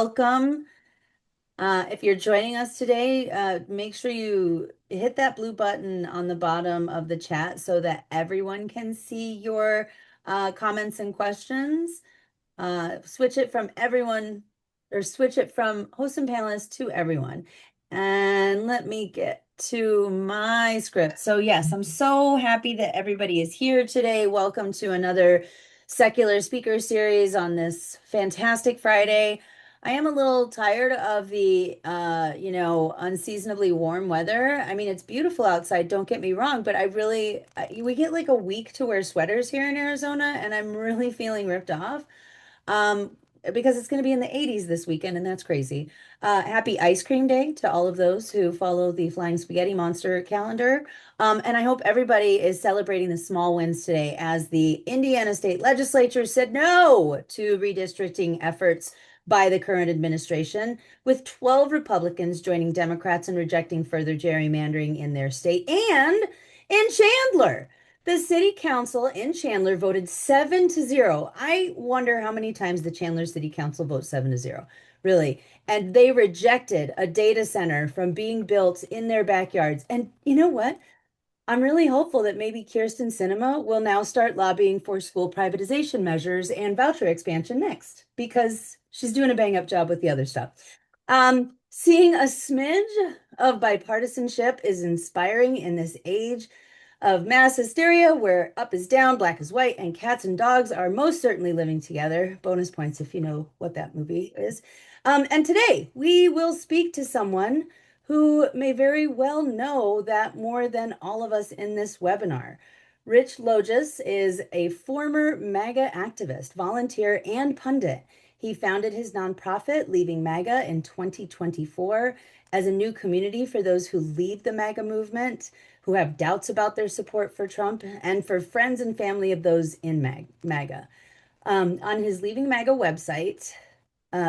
welcome. If you're joining us today, make sure you hit that blue button on the bottom of the chat so that everyone can see your comments and questions. Switch it from everyone or switch it from host and panelists to everyone. And let me get to my script. So, yes, I'm so happy that everybody is here today. Welcome to another secular speaker series on this fantastic Friday. I am a little tired of the unseasonably warm weather. I mean, it's beautiful outside, don't get me wrong, but we get like a week to wear sweaters here in Arizona, and I'm really feeling ripped off. Um, because it's going to be in the 80s this weekend, and that's crazy. Happy Ice Cream Day to all of those who follow the Flying Spaghetti Monster calendar. And I hope everybody is celebrating the small wins today as the Indiana State Legislature said no to redistricting efforts by the current administration, with 12 Republicans joining Democrats and rejecting further gerrymandering in their state. And in Chandler, the city council in Chandler voted 7-0. I wonder how many times the Chandler City Council votes 7-0, really. And they rejected a data center from being built in their backyards. And you know what? I'm really hopeful that maybe Kirsten Sinema will now start lobbying for school privatization measures and voucher expansion next because she's doing a bang up job with the other stuff. Seeing a smidge of bipartisanship is inspiring in this age of mass hysteria where up is down, black is white, and cats and dogs are most certainly living together. Bonus points if you know what that movie is. And today we will speak to someone who may very well know that more than all of us in this webinar. Rich Logis is a former MAGA activist, volunteer, and pundit. He founded his nonprofit, Leaving MAGA, in 2024 as a new community for those who leave the MAGA movement, who have doubts about their support for Trump, and for friends and family of those in MAGA. On his Leaving MAGA website,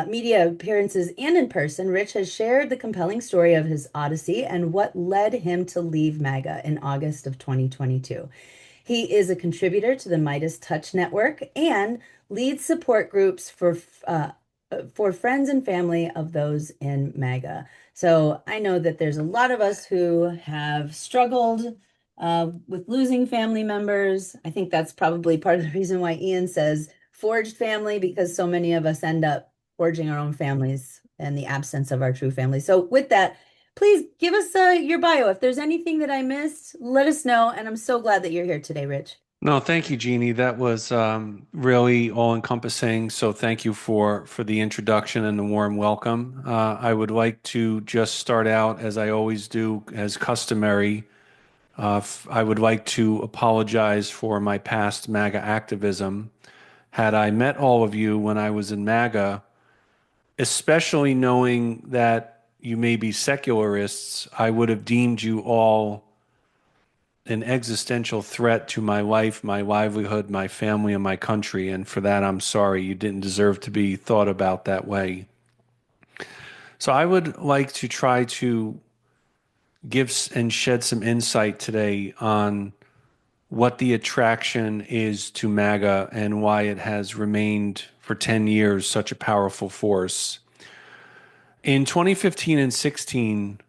media appearances, and in person, Rich has shared the compelling story of his odyssey and what led him to leave MAGA in August of 2022. He is a contributor to the Midas Touch Network and leads support groups for friends and family of those in MAGA. So I know that there's a lot of us who have struggled with losing family members. I think that's probably part of the reason why Ian says forged family, because so many of us end up forging our own families in the absence of our true family. So with that, please give us your bio. If there's anything that I missed, let us know. And I'm so glad that you're here today, Rich. No, thank you, Jeannie. That was really all-encompassing. So thank you for the introduction and the warm welcome. I would like to just start out, as I always do, as customary. I would like to apologize for my past MAGA activism. Had I met all of you when I was in MAGA, especially knowing that you may be secularists, I would have deemed you all an existential threat to my life, my livelihood, my family, and my country. And for that, I'm sorry. You didn't deserve to be thought about that way. So I would like to try to give and shed some insight today on what the attraction is to MAGA and why it has remained for 10 years such a powerful force. In 2015 and 16,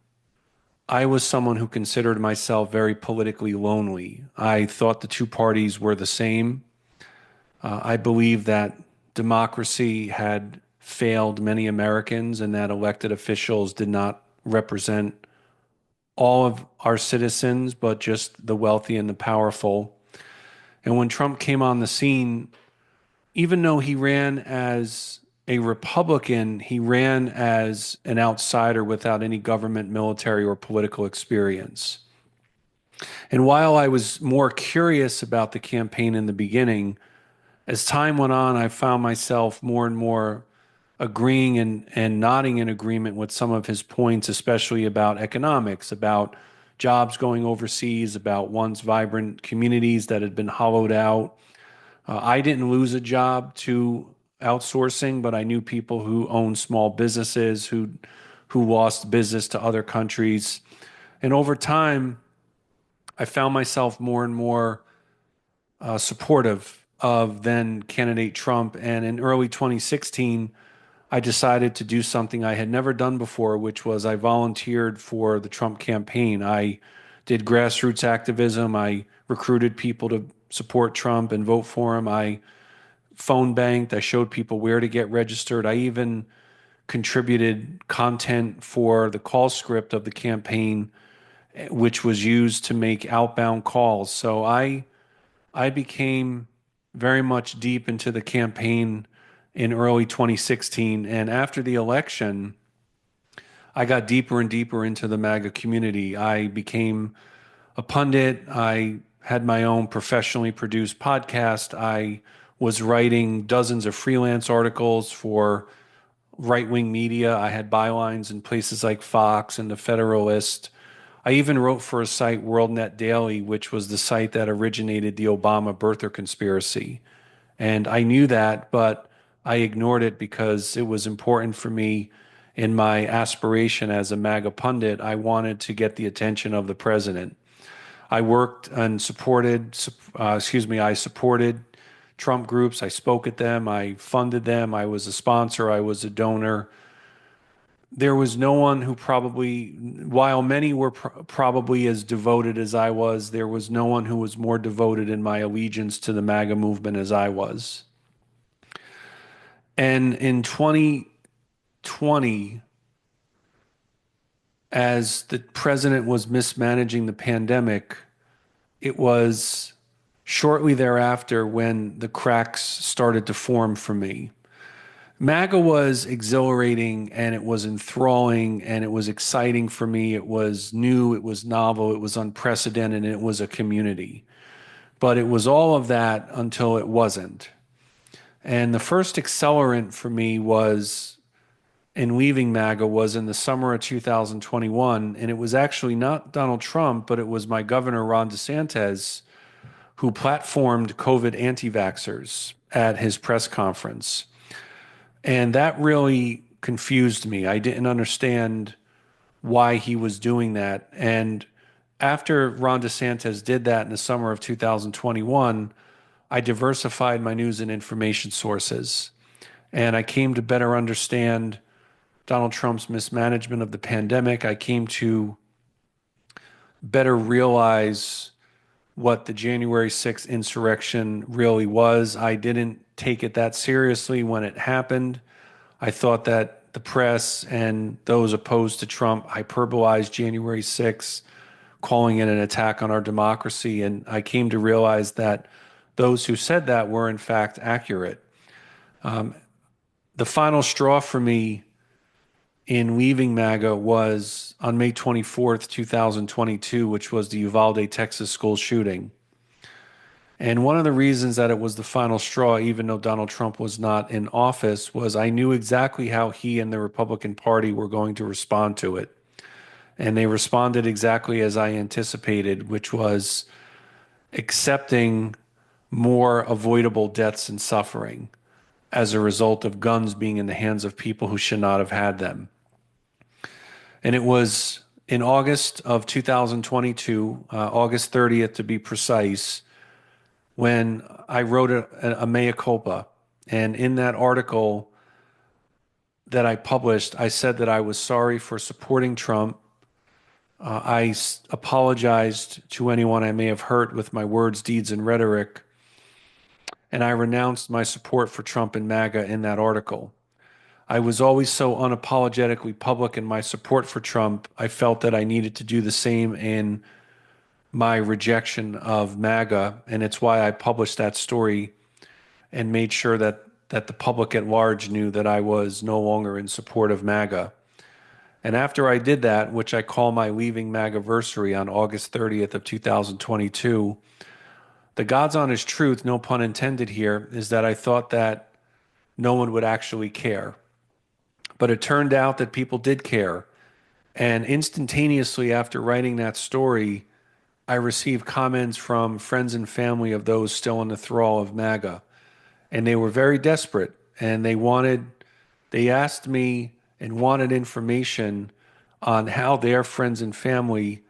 I was someone who considered myself very politically lonely. I thought the two parties were the same. I believe that democracy had failed many Americans and that elected officials did not represent all of our citizens, but just the wealthy and the powerful. And when Trump came on the scene, even though he ran as a Republican, he ran as an outsider without any government, military, or political experience. And while I was more curious about the campaign in the beginning, as time went on, I found myself more and more agreeing and nodding in agreement with some of his points, especially about economics, about jobs going overseas, about once vibrant communities that had been hollowed out. I didn't lose a job to outsourcing, but I knew people who owned small businesses who lost business to other countries. And over time, I found myself more and more supportive of then candidate Trump. And in early 2016, I decided to do something I had never done before, which was I volunteered for the Trump campaign. I did grassroots activism. I recruited people to support Trump and vote for him. I phone banked. I showed people where to get registered. I even contributed content for the call script of the campaign, which was used to make outbound calls. So I became very much deep into the campaign in early 2016. And after the election, I got deeper and deeper into the MAGA community. I became a pundit. I had my own professionally produced podcast. I was writing dozens of freelance articles for right wing media. I had bylines in places like Fox and The Federalist. I even wrote for a site, WorldNet Daily, which was the site that originated the Obama birther conspiracy. And I knew that, but I ignored it because it was important for me in my aspiration as a MAGA pundit. I wanted to get the attention of the president. I worked and I supported Trump groups. I spoke at them. I funded them. I was a sponsor. I was a donor. There was no one who probably, while many were probably as devoted as I was, there was no one who was more devoted in my allegiance to the MAGA movement as I was. And in 2020, as the president was mismanaging the pandemic, it was shortly thereafter when the cracks started to form for me. MAGA was exhilarating and it was enthralling and it was exciting for me. It was new, it was novel, it was unprecedented, and it was a community. But it was all of that until it wasn't. And the first accelerant for me was in leaving MAGA was in the summer of 2021. And it was actually not Donald Trump, but it was my governor, Ron DeSantis, who platformed COVID anti vaxxers at his press conference. And that really confused me. I didn't understand why he was doing that. And after Ron DeSantis did that in the summer of 2021, I diversified my news and information sources. And I came to better understand Donald Trump's mismanagement of the pandemic. I came to better realize what the January 6th insurrection really was. I didn't take it that seriously when it happened. I thought that the press and those opposed to Trump hyperbolized January 6th, calling it an attack on our democracy. And I came to realize that those who said that were, in fact, accurate. The final straw for me in leaving MAGA was on May 24th, 2022, which was the Uvalde, Texas school shooting. And one of the reasons that it was the final straw, even though Donald Trump was not in office, was I knew exactly how he and the Republican Party were going to respond to it. And they responded exactly as I anticipated, which was accepting more avoidable deaths and suffering as a result of guns being in the hands of people who should not have had them. And it was in August of 2022, August 30th to be precise, when I wrote a mea culpa. And in that article that I published, I said that I was sorry for supporting Trump. Apologized to anyone I may have hurt with my words, deeds, and rhetoric. And I renounced my support for Trump and MAGA in that article. I was always so unapologetically public in my support for Trump. I felt that I needed to do the same in my rejection of MAGA. And it's why I published that story and made sure that the public at large knew that I was no longer in support of MAGA. And after I did that, which I call my Leaving MAGAversary on August 30th of 2022, the God's honest truth, no pun intended here, is that I thought that no one would actually care. But it turned out that people did care. And instantaneously after writing that story, I received comments from friends and family of those still in the thrall of MAGA. And they were very desperate. And they asked me and wanted information on how their friends and family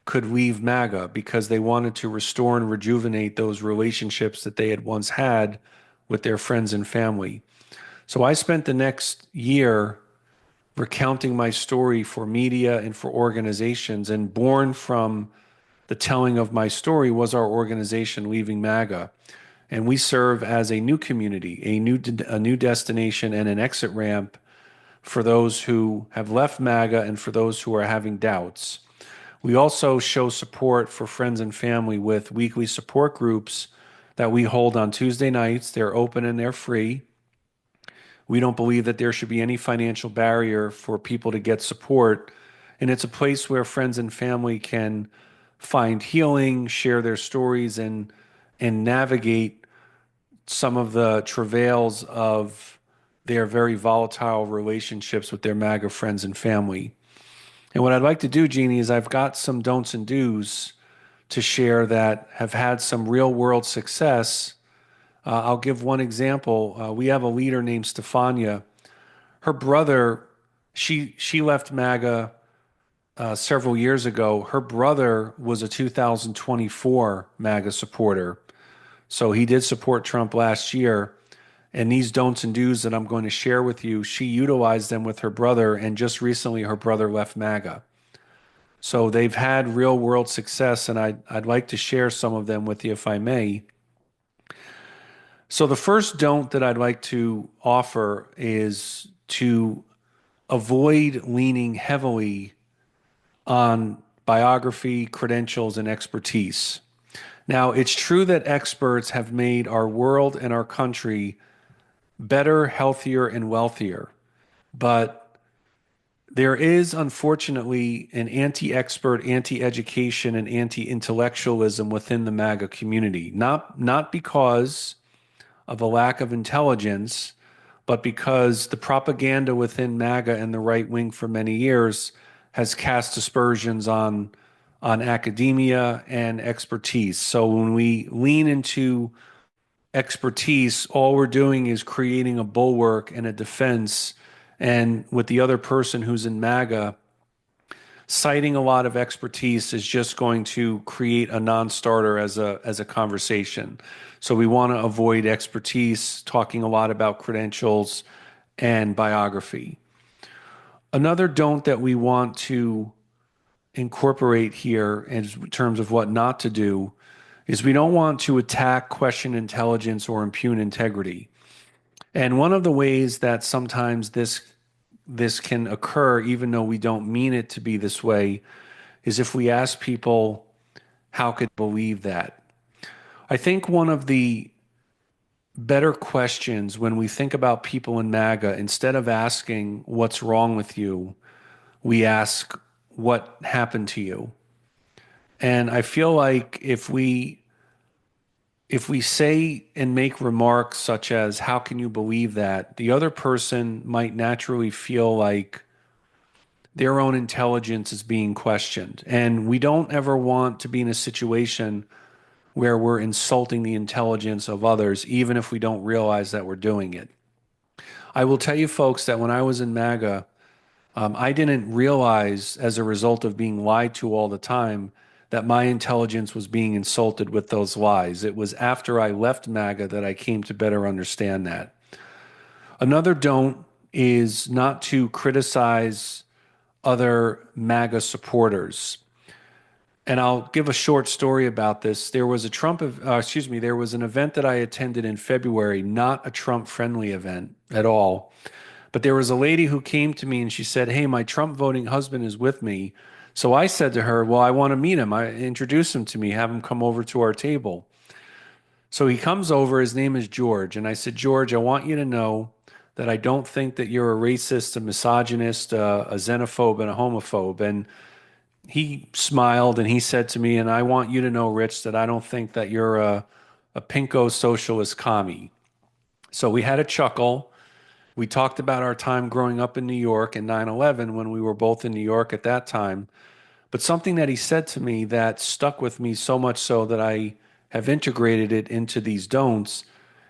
could leave MAGA because they wanted to restore and rejuvenate those relationships that they had once had with their friends and family. So I spent the next year recounting my story for media and for organizations, and born from the telling of my story was our organization, Leaving MAGA. And we serve as a new community, a new destination, and an exit ramp for those who have left MAGA and for those who are having doubts. We also show support for friends and family with weekly support groups that we hold on Tuesday nights. They're open and they're free. We don't believe that there should be any financial barrier for people to get support. And it's a place where friends and family can find healing, share their stories, and navigate some of the travails of their very volatile relationships with their MAGA friends and family. And what I'd like to do, Jeannie, is I've got some don'ts and do's to share that have had some real world success. I'll give one example. We have a leader named Stefania. Her brother, she left MAGA several years ago. Her brother was a 2024 MAGA supporter. So he did support Trump last year. And these don'ts and do's that I'm going to share with you, she utilized them with her brother. And just recently, her brother left MAGA. So they've had real world success. And I'd like to share some of them with you if I may. So the first don't that I'd like to offer is to avoid leaning heavily on biography, credentials, and expertise. Now, it's true that experts have made our world and our country better, healthier, and wealthier. But there is, unfortunately, an anti expert, anti education, and anti intellectualism within the MAGA community. Not because of a lack of intelligence, but because the propaganda within MAGA and the right wing for many years has cast aspersions on academia and expertise. So when we lean into expertise, all we're doing is creating a bulwark and a defense. And with the other person who's in MAGA, citing a lot of expertise is just going to create a non-starter as a conversation. So we want to avoid expertise, talking a lot about credentials and biography. Another don't that we want to incorporate here in terms of what not to do is we don't want to attack, question intelligence, or impugn integrity. And one of the ways that sometimes this can occur, even though we don't mean it to be this way, is if we ask people, how could you believe that? I think one of the better questions when we think about people in MAGA, instead of asking what's wrong with you, we ask what happened to you. And I feel like if we say and make remarks such as, how can you believe that? The other person might naturally feel like their own intelligence is being questioned. And we don't ever want to be in a situation where we're insulting the intelligence of others, even if we don't realize that we're doing it. I will tell you, folks, that when I was in MAGA, I didn't realize, as a result of being lied to all the time, that my intelligence was being insulted with those lies. It was after I left MAGA that I came to better understand that. Another don't is not to criticize other MAGA supporters. And I'll give a short story about this. There was a there was an event that I attended in February, not a Trump friendly event at all. But there was a lady who came to me and she said, "Hey, my Trump voting husband is with me." So I said to her, "Well, I want to meet him. I introduce him to me, have him come over to our table." So he comes over, his name is George. And I said, "George, I want you to know that I don't think that you're a racist, a misogynist, a xenophobe, and a homophobe." And he smiled and he said to me, "And I want you to know, Rich, that I don't think that you're a pinko socialist commie." So we had a chuckle. We talked about our time growing up in New York and 9/11 when we were both in New York at that time. But something that he said to me that stuck with me so much so that I have integrated it into these don'ts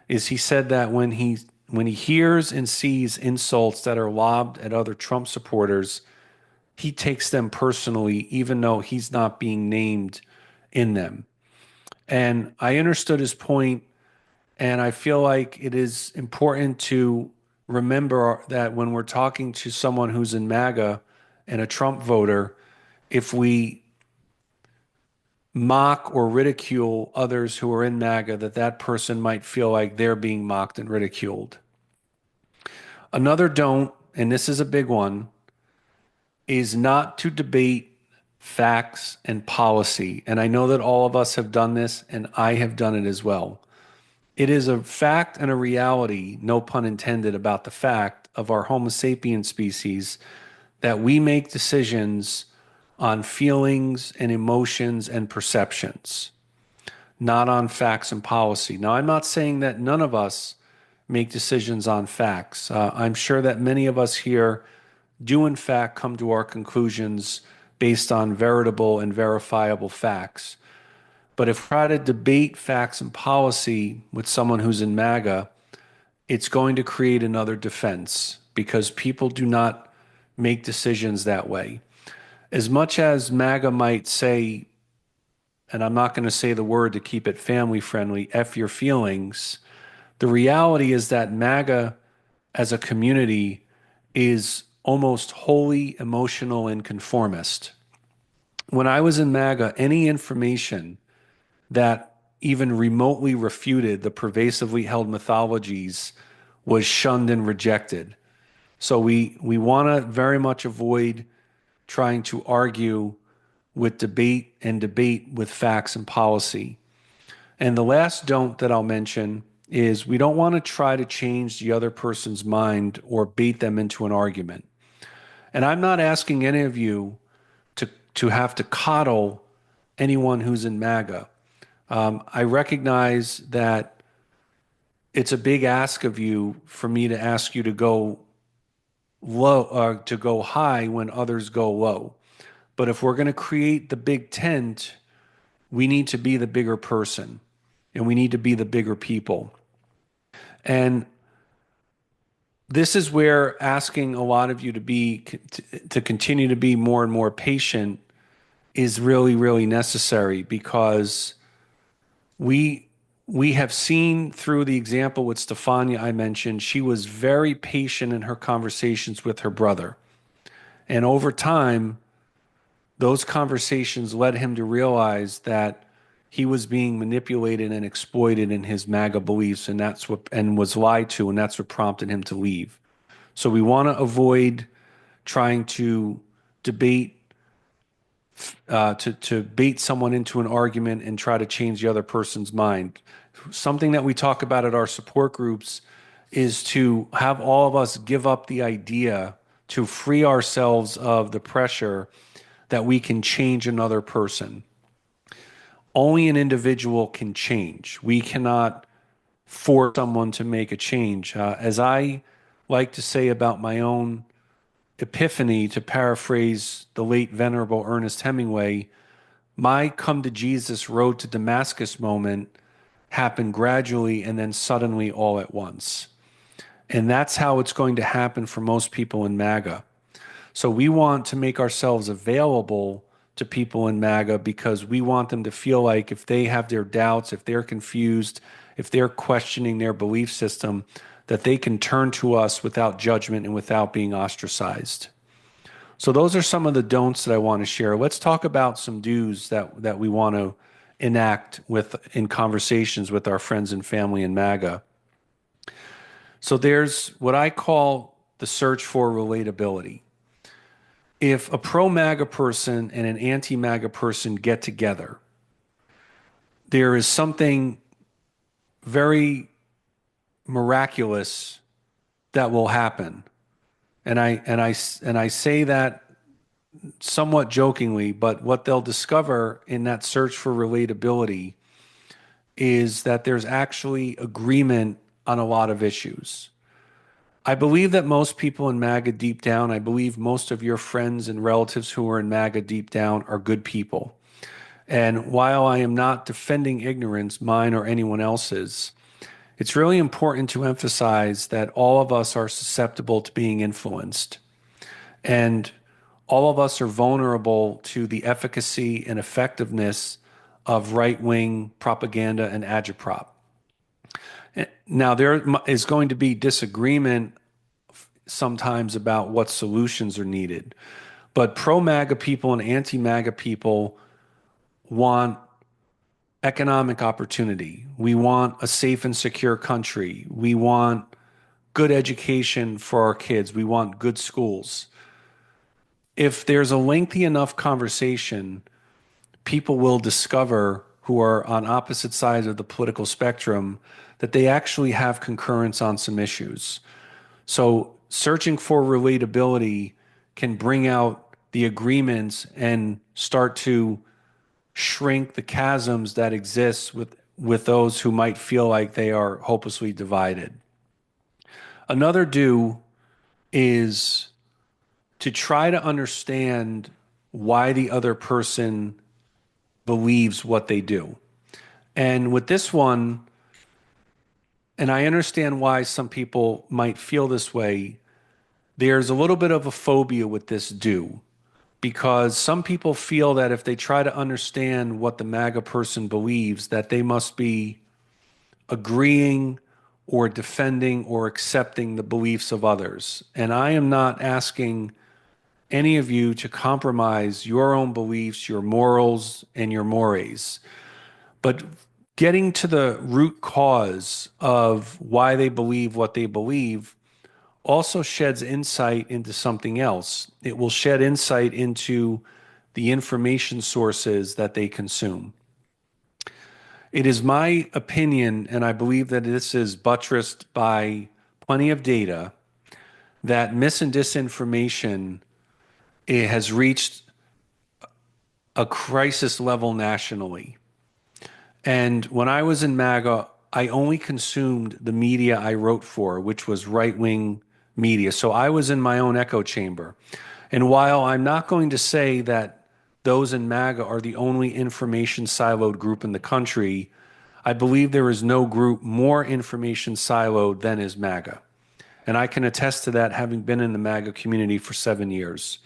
is he said that when he hears and sees insults that are lobbed at other Trump supporters, he takes them personally, even though he's not being named in them. And I understood his point, and I feel like it is important to remember that when we're talking to someone who's in MAGA and a Trump voter, if we mock or ridicule others who are in MAGA, that that person might feel like they're being mocked and ridiculed. Another don't, and this is a big one, is not to debate facts and policy. And I know that all of us have done this, and I have done it as well. It is a fact and a reality, no pun intended, about the fact of our Homo sapien species that we make decisions on feelings and emotions and perceptions, not on facts and policy. Now, I'm not saying that none of us make decisions on facts. I'm sure that many of us here do, in fact, come to our conclusions based on veritable and verifiable facts. But if we try to debate facts and policy with someone who's in MAGA, it's going to create another defense because people do not make decisions that way. As much as MAGA might say, and I'm not going to say the word to keep it family friendly, F your feelings, the reality is that MAGA as a community is almost wholly emotional and conformist. When I was in MAGA, any information that even remotely refuted the pervasively held mythologies was shunned and rejected. So we want to very much avoid trying to argue with debate and debate with facts and policy. And the last don't that I'll mention is we don't want to try to change the other person's mind or bait them into an argument. And I'm not asking any of you to have to coddle anyone who's in MAGA. I recognize that it's a big ask of you for me to ask you to go low or to go high when others go low. But if we're going to create the big tent, we need to be the bigger person and we need to be the bigger people. And this is where asking a lot of you to continue to be more and more patient is really, really necessary because we we have seen through the example with Stefania I mentioned, she was very patient in her conversations with her brother. And over time, those conversations led him to realize that he was being manipulated and exploited in his MAGA beliefs, and that's what and was lied to, and that's what prompted him to leave. So we want to avoid trying to debate to bait someone into an argument and try to change the other person's mind. Something that we talk about at our support groups is to have all of us give up the idea to free ourselves of the pressure that we can change another person. Only an individual can change. We cannot force someone to make a change. As I like to say about my own epiphany, to paraphrase the late Venerable Ernest Hemingway, my come to Jesus road to Damascus moment happened gradually and then suddenly all at once. And that's how it's going to happen for most people in MAGA. So we want to make ourselves available to people in MAGA because we want them to feel like if they have their doubts, if they're confused, if they're questioning their belief system, that they can turn to us without judgment and without being ostracized. So those are some of the don'ts that I want to share. Let's talk about some do's that we want to enact with in conversations with our friends and family in MAGA. So there's what I call the search for relatability. If a pro MAGA person and an anti MAGA person get together, there is something very miraculous that will happen. And I say that somewhat jokingly, but what they'll discover in that search for relatability is that there's actually agreement on a lot of issues. I believe that most people in MAGA deep down, I believe most of your friends and relatives who are in MAGA deep down are good people. And while I am not defending ignorance, mine or anyone else's, it's really important to emphasize that all of us are susceptible to being influenced. And all of us are vulnerable to the efficacy and effectiveness of right-wing propaganda and agitprop. Now, there is going to be disagreement sometimes about what solutions are needed. But pro MAGA people and anti MAGA people want economic opportunity. We want a safe and secure country. We want good education for our kids. We want good schools. If there's a lengthy enough conversation, people will discover who are on opposite sides of the political spectrum that they actually have concurrence on some issues. So searching for relatability can bring out the agreements and start to shrink the chasms that exist with those who might feel like they are hopelessly divided. Another do is to try to understand why the other person believes what they do. And with this one, and I understand why some people might feel this way, there's a little bit of a phobia with this do, because some people feel that if they try to understand what the MAGA person believes, that they must be agreeing or defending or accepting the beliefs of others. And I am not asking any of you to compromise your own beliefs, your morals, and your mores. But getting to the root cause of why they believe what they believe also sheds insight into something else. It will shed insight into the information sources that they consume. It is my opinion, and I believe that this is buttressed by plenty of data, that mis and disinformation, it has reached a crisis level nationally. And when I was in MAGA, I only consumed the media I wrote for, which was right wing media. So I was in my own echo chamber. And while I'm not going to say that those in MAGA are the only information siloed group in the country, I believe there is no group more information siloed than is MAGA. And I can attest to that, having been in the MAGA community for 7 years.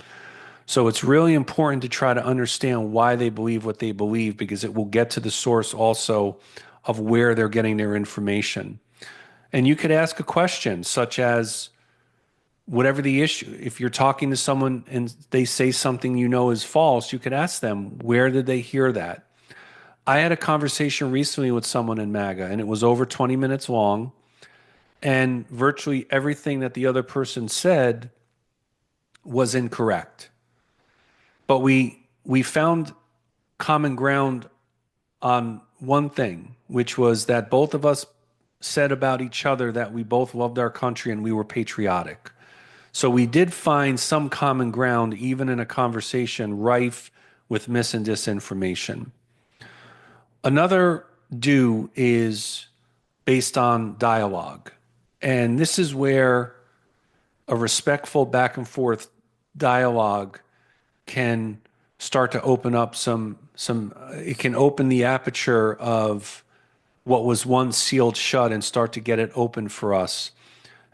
So it's really important to try to understand why they believe what they believe, because it will get to the source also of where they're getting their information. And you could ask a question such as, whatever the issue, if you're talking to someone and they say something you know is false, you could ask them, where did they hear that? I had a conversation recently with someone in MAGA, and it was over 20 minutes long, and virtually everything that the other person said was incorrect. But we found common ground on one thing, which was that both of us said about each other that we both loved our country and we were patriotic. So we did find some common ground, even in a conversation rife with mis and disinformation. Another do is based on dialogue. And this is where a respectful back and forth dialogue can start to open up it can open the aperture of what was once sealed shut and start to get it open for us.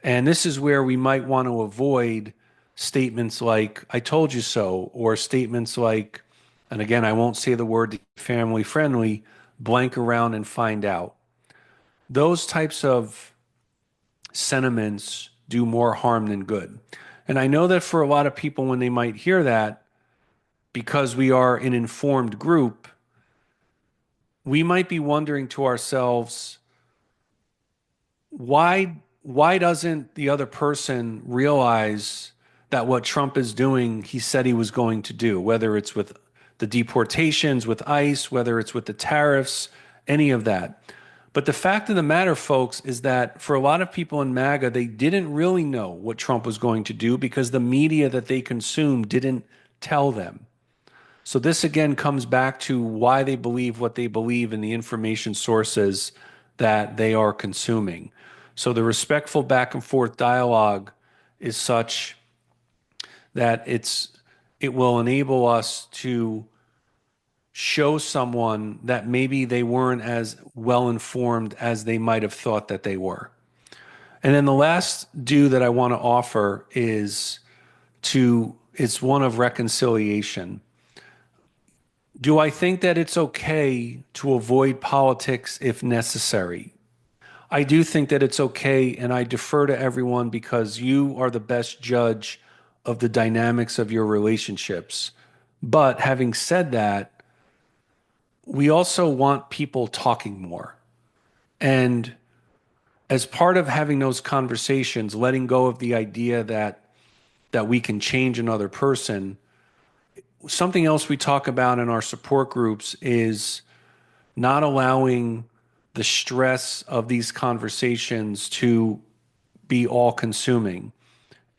And this is where we might want to avoid statements like, I told you so, or statements like, and again, I won't say the word family friendly, blank around and find out. Those types of sentiments do more harm than good. And I know that for a lot of people, when they might hear that, because we are an informed group, we might be wondering to ourselves, why doesn't the other person realize that what Trump is doing, he said he was going to do, whether it's with the deportations, with ICE, whether it's with the tariffs, any of that. But the fact of the matter, folks, is that for a lot of people in MAGA, they didn't really know what Trump was going to do because the media that they consumed didn't tell them. So this again comes back to why they believe what they believe in the information sources that they are consuming. So the respectful back and forth dialogue is such that it will enable us to show someone that maybe they weren't as well informed as they might have thought that they were. And then the last do that I want to offer it's one of reconciliation. Do I think that it's okay to avoid politics if necessary? I do think that it's okay, and I defer to everyone because you are the best judge of the dynamics of your relationships. But having said that, we also want people talking more. And as part of having those conversations, letting go of the idea that we can change another person, something else we talk about in our support groups is not allowing the stress of these conversations to be all consuming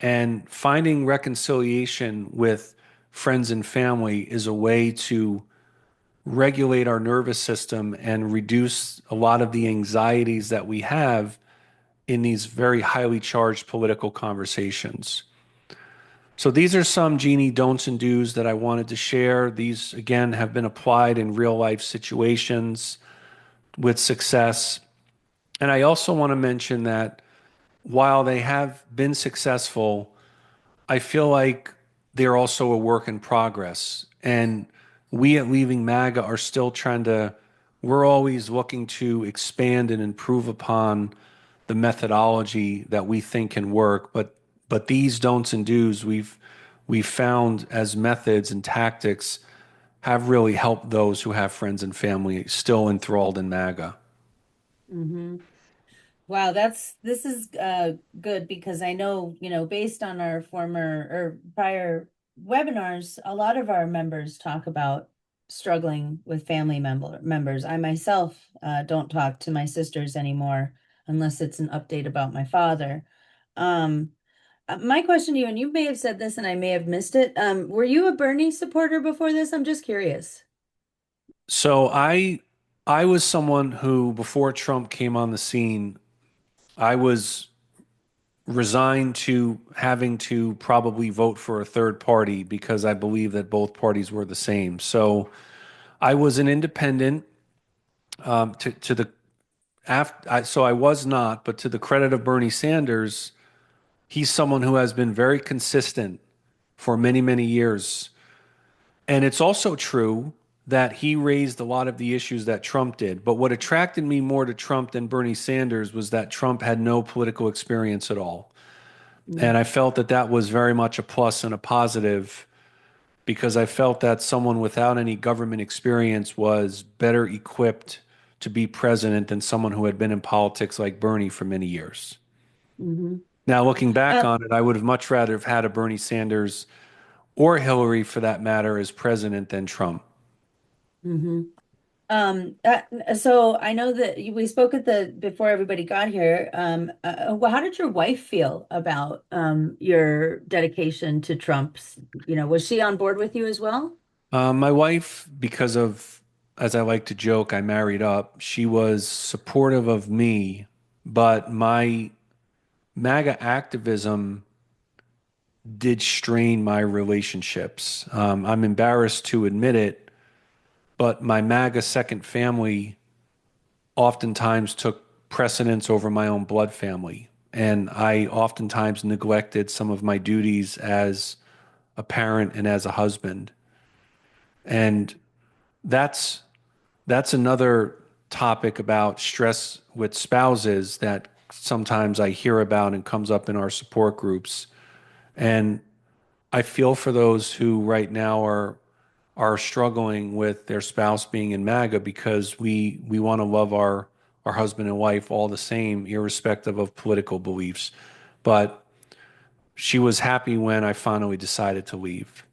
and finding reconciliation with friends and family is a way to regulate our nervous system and reduce a lot of the anxieties that we have in these very highly charged political conversations. So these are some Genie don'ts and do's that I wanted to share. These, again, have been applied in real life situations with success. And I also want to mention that while they have been successful, I feel like they're also a work in progress. And we at Leaving MAGA are still we're always looking to expand and improve upon the methodology that we think can work. But these don'ts and do's we've found as methods and tactics have really helped those who have friends and family still enthralled in MAGA. Hmm. Wow, this is good because I know, based on our former or prior webinars, a lot of our members talk about struggling with family members. I myself don't talk to my sisters anymore unless it's an update about my father. Um, my question to you, and you may have said this and I may have missed it. Were you a Bernie supporter before this? I'm just curious. So I was someone who before Trump came on the scene, I was resigned to having to probably vote for a third party because I believe that both parties were the same. So I was an independent to the so I was not, but to the credit of Bernie Sanders, he's someone who has been very consistent for many, many years. And it's also true that he raised a lot of the issues that Trump did. But what attracted me more to Trump than Bernie Sanders was that Trump had no political experience at all. And I felt that that was very much a plus and a positive because I felt that someone without any government experience was better equipped to be president than someone who had been in politics like Bernie for many years. Mm-hmm. Now, looking back on it, I would have much rather have had a Bernie Sanders or Hillary for that matter as president than Trump. Mm-hmm. So I know that we spoke at the before everybody got here. Well, how did your wife feel about your dedication to Trump's? Was she on board with you as well? My wife, because of, as I like to joke, I married up, she was supportive of me, but my MAGA activism did strain my relationships. I'm embarrassed to admit it, but my MAGA second family oftentimes took precedence over my own blood family. And I oftentimes neglected some of my duties as a parent and as a husband. And that's that's another topic about stress with spouses that sometimes I hear about and comes up in our support groups. And I feel for those who right now are struggling with their spouse being in MAGA because we want to love our husband and wife all the same, irrespective of political beliefs. But she was happy when I finally decided to leave.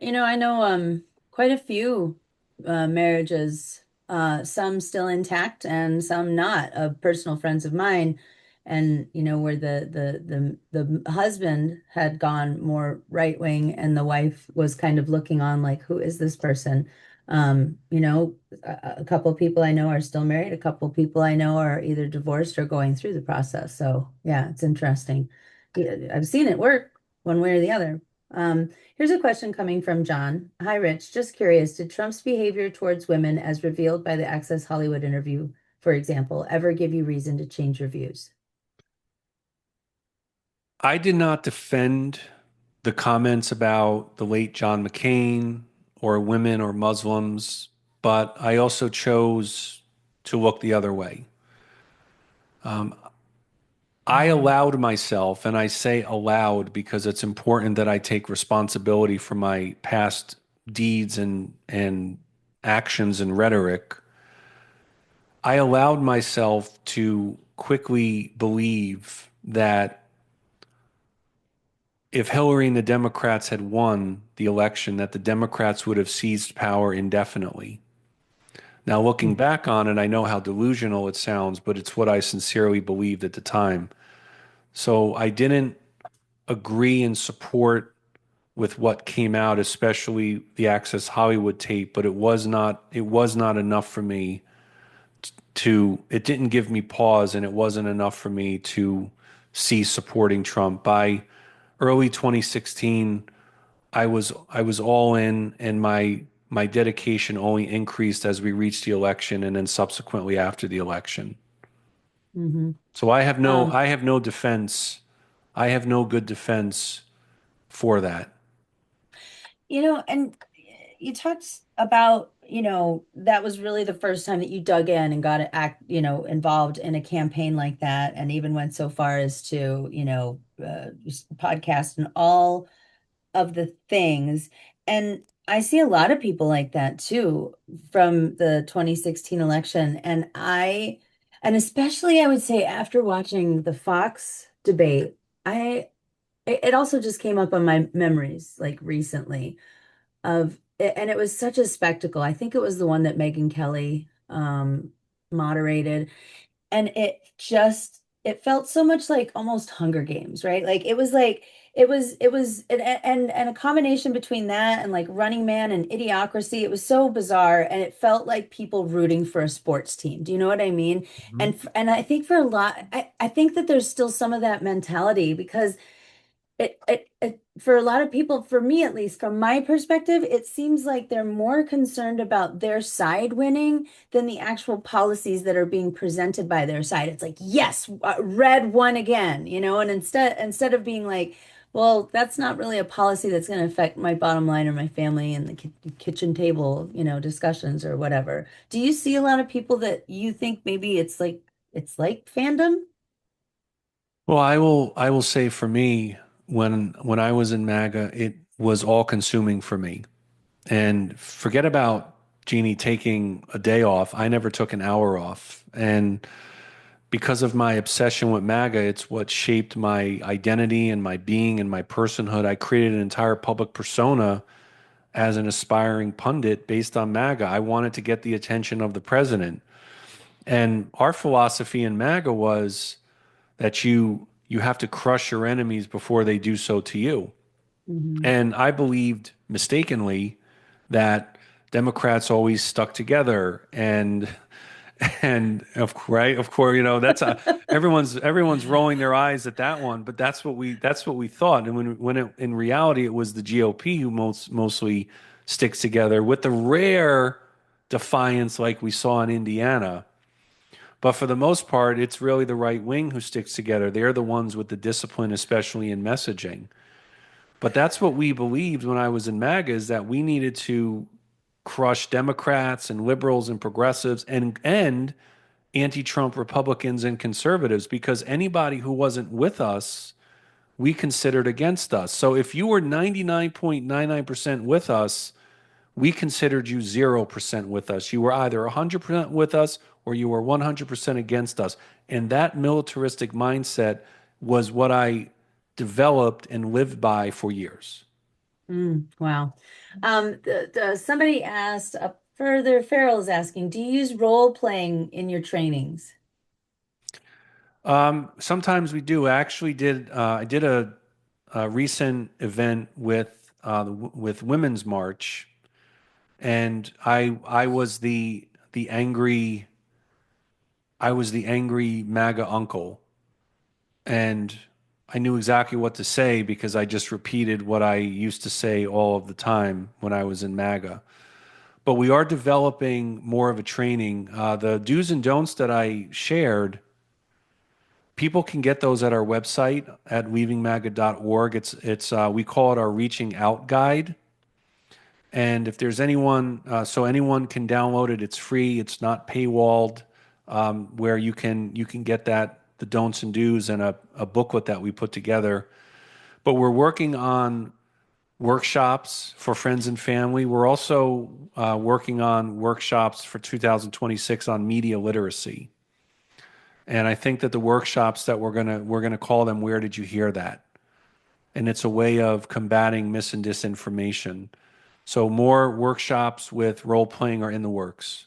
I know quite a few marriages, some still intact and some not, of personal friends of mine. And where the husband had gone more right wing and the wife was kind of looking on like, who is this person? A couple of people I know are still married, a couple of people I know are either divorced or going through the process. So yeah, it's interesting. Yeah, I've seen it work one way or the other. Here's a question coming from John. Hi, Rich. Just curious, did Trump's behavior towards women, as revealed by the Access Hollywood interview, for example, ever give you reason to change your views? I did not defend the comments about the late John McCain or women or Muslims, but I also chose to look the other way. I allowed myself, and I say allowed because it's important that I take responsibility for my past deeds and actions and rhetoric. I allowed myself to quickly believe that if Hillary and the Democrats had won the election, that the Democrats would have seized power indefinitely. Now, looking back on it, I know how delusional it sounds, but it's what I sincerely believed at the time. So I didn't agree and support with what came out, especially the Access Hollywood tape, but it was not enough for me it didn't give me pause and it wasn't enough for me to cease supporting Trump. By early 2016, I was all in, and my dedication only increased as we reached the election and then subsequently after the election. Hmm. So I have no Um, I have no defense. I have no good defense for that. and you talked about, that was really the first time that you dug in and got to act, involved in a campaign like that, and even went so far as to, podcast and all of the things. And I see a lot of people like that too from the 2016 election. And especially I would say after watching the Fox debate, it also just came up on my memories like recently and it was such a spectacle. I think it was the one that Megyn Kelly moderated, and it felt so much like almost Hunger Games, right? Like it was a combination between that and like Running Man and Idiocracy. It was so bizarre, and it felt like people rooting for a sports team. Do you know what I mean? And I think for a lot, I think that there's still some of that mentality because for a lot of people, for me at least, from my perspective, it seems like they're more concerned about their side winning than the actual policies that are being presented by their side. It's like, yes, red won again, and instead of being like, well, that's not really a policy that's going to affect my bottom line or my family and the kitchen table, discussions or whatever. Do you see a lot of people that you think maybe it's like fandom? Well, I will say for me, when I was in MAGA, it was all consuming for me. And forget about Jeannie taking a day off. I never took an hour off. And because of my obsession with MAGA, it's what shaped my identity and my being and my personhood. I created an entire public persona as an aspiring pundit based on MAGA. I wanted to get the attention of the president. And our philosophy in MAGA was that you have to crush your enemies before they do so to you. Hmm. And I believed mistakenly that Democrats always stuck together and of course, that's a everyone's rolling their eyes at that one, but that's what we thought. And in reality it was the GOP who mostly sticks together with the rare defiance like we saw in Indiana. But for the most part, it's really the right wing who sticks together. They're the ones with the discipline, especially in messaging. But that's what we believed when I was in MAGA is that we needed to crush Democrats and liberals and progressives and anti-Trump Republicans and conservatives because anybody who wasn't with us, we considered against us. So if you were 99.99% with us, we considered you 0% with us. You were either 100% with us or you were 100% against us. And that militaristic mindset was what I developed and lived by for years. Wow. Somebody asked, further, Farrell's asking, do you use role playing in your trainings? Sometimes we do. I did a recent event with Women's March, and I was the angry MAGA uncle, and I knew exactly what to say because I just repeated what I used to say all of the time when I was in MAGA. But we are developing more of a training. The do's and don'ts that I shared, people can get those at our website at leavingmaga.org. It's we call it our reaching out guide. And if there's anyone, so anyone can download it. It's free. It's not paywalled. where you can get that the don'ts and do's and a booklet that we put together. But we're working on workshops for friends and family. We're also working on workshops for 2026 on media literacy. And I think that the workshops that we're gonna call them "Where Did You Hear That?" And it's a way of combating mis and disinformation. So more workshops with role playing are in the works.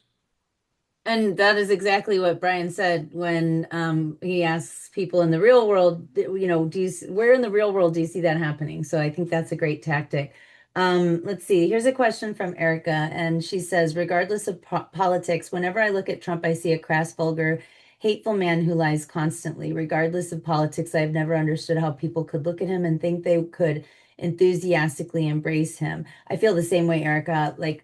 And that is exactly what Brian said when he asks people in the real world, where in the real world do you see that happening? So I think that's a great tactic. Let's see. Here's a question from Erica, and she says, regardless of politics, whenever I look at Trump, I see a crass, vulgar, hateful man who lies constantly. Regardless of politics, I've never understood how people could look at him and think they could enthusiastically embrace him. I feel the same way, Erica. Like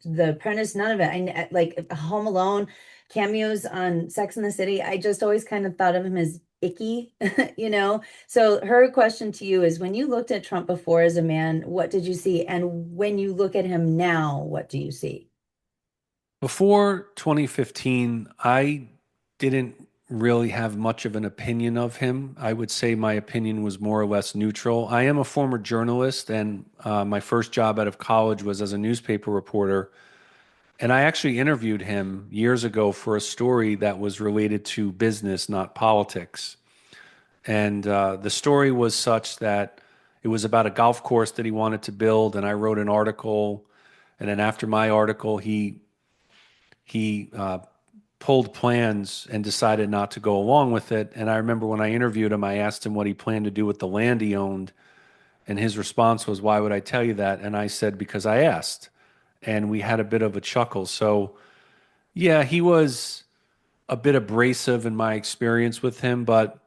The Apprentice, none of it. I like Home Alone, cameos on Sex and the City. I just always kind of thought of him as icky, you know? So her question to you is, when you looked at Trump before as a man, what did you see? And when you look at him now, what do you see? Before 2015, I didn't really have much of an opinion of him. I would say my opinion was more or less neutral. I am a former journalist, and my first job out of college was as a newspaper reporter. And I actually interviewed him years ago for a story that was related to business, not politics. And the story was such that it was about a golf course that he wanted to build, and I wrote an article. And then after my article, he pulled plans and decided not to go along with it. And I remember when I interviewed him, I asked him what he planned to do with the land he owned, and his response was, "Why would I tell you that?" And I said, "Because I asked." And we had a bit of a chuckle. So yeah, he was a bit abrasive in my experience with him, but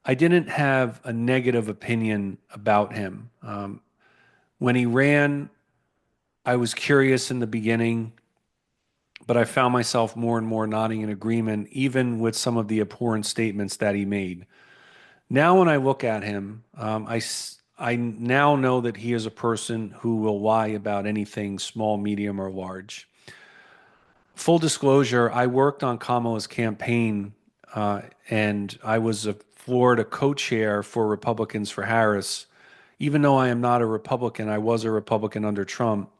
I didn't have a negative opinion about him. When he ran, I was curious in the beginning, but I found myself more and more nodding in agreement, even with some of the abhorrent statements that he made. Now, when I look at him, I now know that he is a person who will lie about anything small, medium, or large. Full disclosure, I worked on Kamala's campaign, and I was a Florida co-chair for Republicans for Harris. Even though I am not a Republican, I was a Republican under Trump.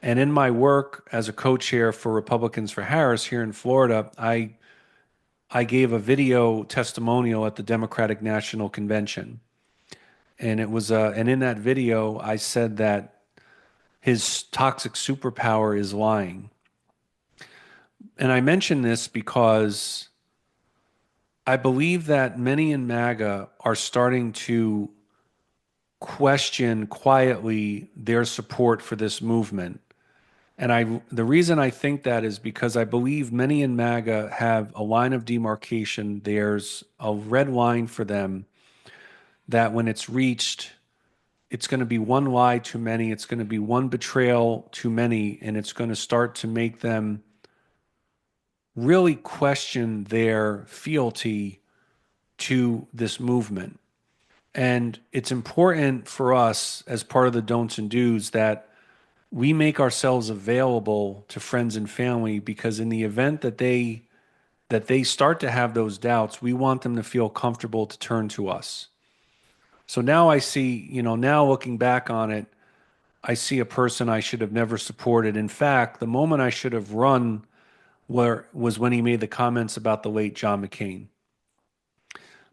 And in my work as a co-chair for Republicans for Harris here in Florida, I gave a video testimonial at the Democratic National Convention. And in that video, I said that his toxic superpower is lying. And I mention this because I believe that many in MAGA are starting to question quietly their support for this movement. And the reason I think that is because I believe many in MAGA have a line of demarcation. There's a red line for them that when it's reached, it's going to be one lie too many, it's going to be one betrayal too many, and it's going to start to make them really question their fealty to this movement. And it's important for us as part of the don'ts and do's that we make ourselves available to friends and family, because in the event that they start to have those doubts, we want them to feel comfortable to turn to us. So now I see, now looking back on it, I see a person I should have never supported. In fact, the moment I should have run was when he made the comments about the late John McCain.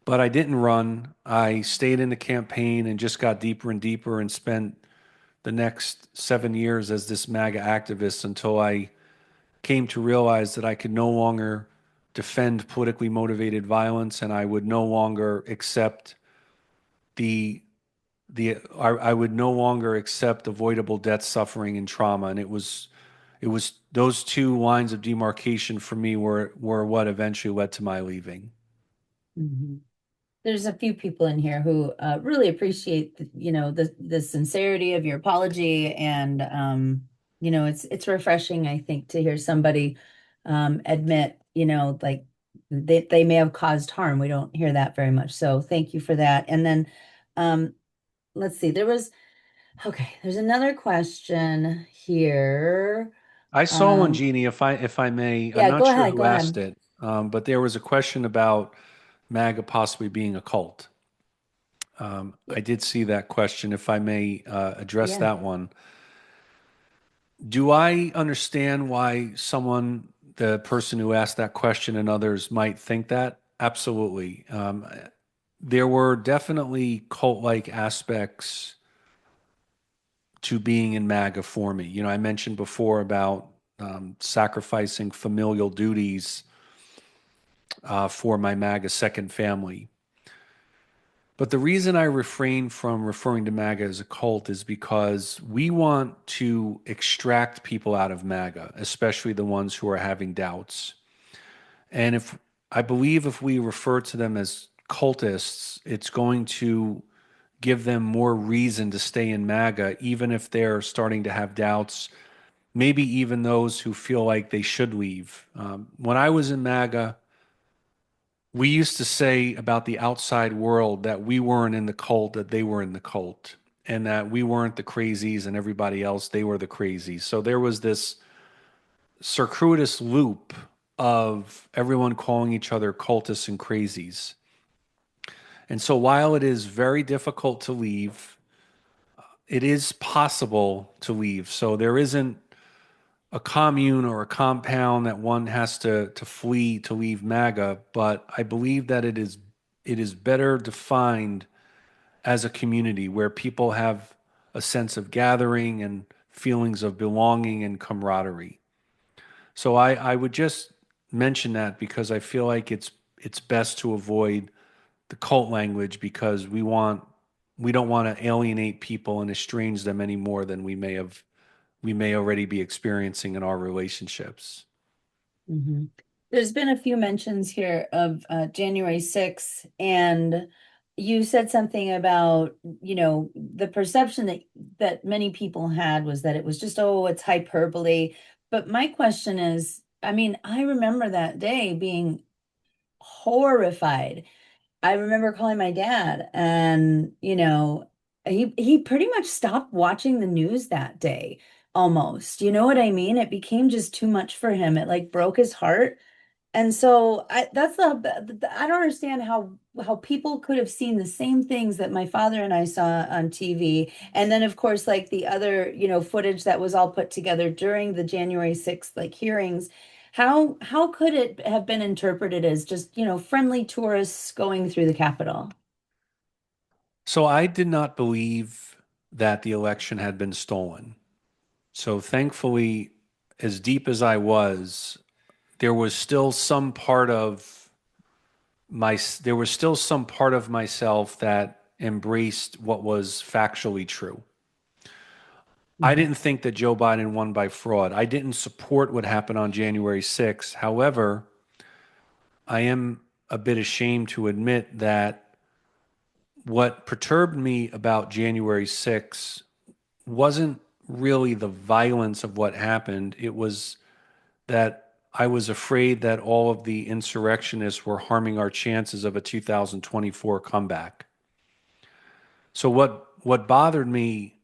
But I didn't run. I stayed in the campaign and just got deeper and deeper and spent the next 7 years as this MAGA activist until I came to realize that I could no longer defend politically motivated violence, and I would no longer accept the I would no longer accept avoidable death, suffering, and trauma. And it was those two lines of demarcation for me were what eventually led to my leaving. Mhm. There's a few people in here who really appreciate the sincerity of your apology, and it's refreshing, I think, to hear somebody admit, like they may have caused harm. We don't hear that very much, so thank you for that. And then um, let's see, there's another question here. I saw one, Um, Jeannie, if I may. I'm yeah, not go sure ahead, who go asked ahead. it. but there was a question about MAGA possibly being a cult. Y- I did see that question. If I may address Yeah. that one, do I understand why someone, the person who asked that question and others might think that? Absolutely. There were definitely cult-like aspects to being in MAGA for me. You know, I mentioned before about sacrificing familial duties for my MAGA second family. But the reason I refrain from referring to MAGA as a cult is because we want to extract people out of MAGA, especially the ones who are having doubts. And if I believe if we refer to them as cultists, it's going to give them more reason to stay in MAGA, even if they're starting to have doubts, maybe even those who feel like they should leave. When I was in MAGA, we used to say about the outside world that we weren't in the cult, that they were in the cult, and that we weren't the crazies and everybody else, they were the crazies. So there was this circuitous loop of everyone calling each other cultists and crazies. And so while it is very difficult to leave, it is possible to leave. So there isn't a commune or a compound that one has to flee to leave MAGA, but I believe that it is better defined as a community where people have a sense of gathering and feelings of belonging and camaraderie. So I would just mention that because I feel like it's best to avoid the cult language because we don't want to alienate people and estrange them any more than we may already be experiencing in our relationships. Mhm. There's been a few mentions here of January 6th, and you said something about, the perception that many people had was that it was just, oh, it's hyperbole. But my question is, I mean, I remember that day being horrified. I remember calling my dad, and he pretty much stopped watching the news that day, almost. You know what I mean? It became just too much for him. It like broke his heart. And so I don't understand how people could have seen the same things that my father and I saw on TV. And then of course like the other, footage that was all put together during the January 6th like hearings. How could it have been interpreted as just, friendly tourists going through the Capitol? So I did not believe that the election had been stolen. So thankfully, as deep as I was, there was still some part of there was still some part of myself that embraced what was factually true. I Mhm. didn't think that Joe Biden won by fraud. I didn't support what happened on January 6th. However, I am a bit ashamed to admit that what perturbed me about January 6th wasn't really the violence of what happened. It was that I was afraid that all of the insurrectionists were harming our chances of a 2024 comeback. So what bothered me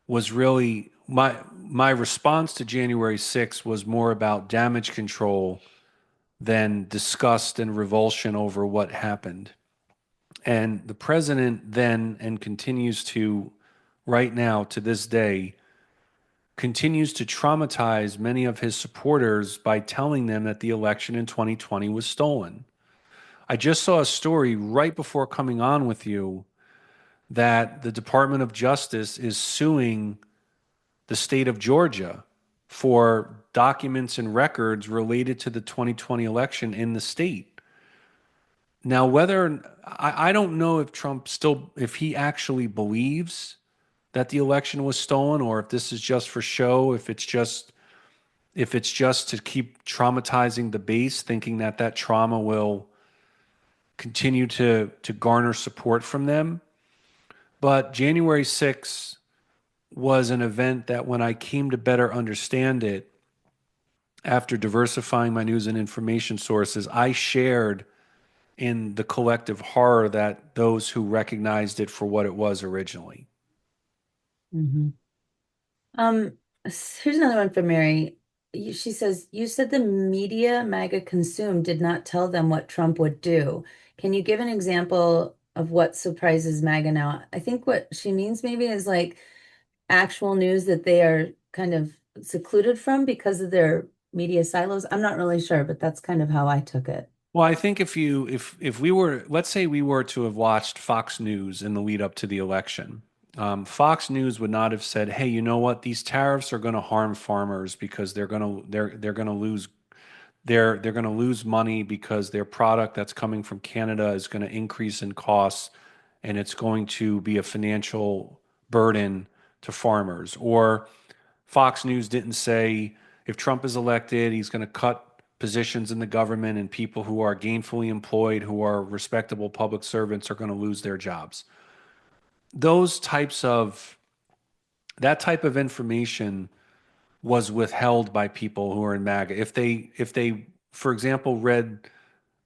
was really my response to January 6th was more about damage control than disgust and revulsion over what happened. And the president then and continues to right now to this day continues to traumatize many of his supporters by telling them that the election in 2020 was stolen. I just saw a story right before coming on with you that the Department of Justice is suing the state of Georgia for documents and records related to the 2020 election in the state. Now, I don't know if Trump still, if he actually believes that the election was stolen or if this is just for show, if it's just to keep traumatizing the base, thinking that that trauma will continue to garner support from them. But January 6th was an event that when I came to better understand it, after diversifying my news and information sources, I shared in the collective horror that those who recognized it for what it was originally. Mhm. Um, Here's another one for Mary. she says, you said the media MAGA consumed did not tell them what Trump would do. Can you give an example of what surprises MAGA now? I think what she means maybe is like actual news that they are kind of secluded from because of their media silos. I'm not really sure, but that's kind of how I took it. Well, I think if we were, let's say we were to have watched Fox News in the lead up to the election, Fox News would not have said, "Hey, you know what? These tariffs are going to harm farmers because they're going to lose they're going to lose money because their product that's coming from Canada is going to increase in costs and it's going to be a financial burden to farmers." Or Fox News didn't say if Trump is elected, he's going to cut positions in the government and people who are gainfully employed, who are respectable public servants, are going to lose their jobs. Those types of that type of information was withheld by people who are in MAGA. If they, for example, read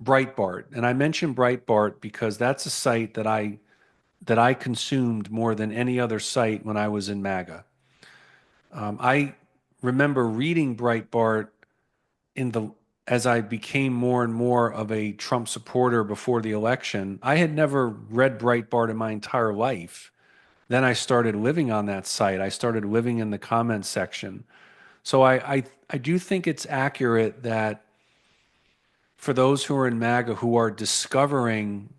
Breitbart, and I mention Breitbart because that's a site that I consumed more than any other site when I was in MAGA. I remember reading Breitbart in the as I became more and more of a Trump supporter before the election. I had never read Breitbart in my entire life. Then I started living on that site. I started living in the comments section. So I do think it's accurate that for those who are in MAGA who are discovering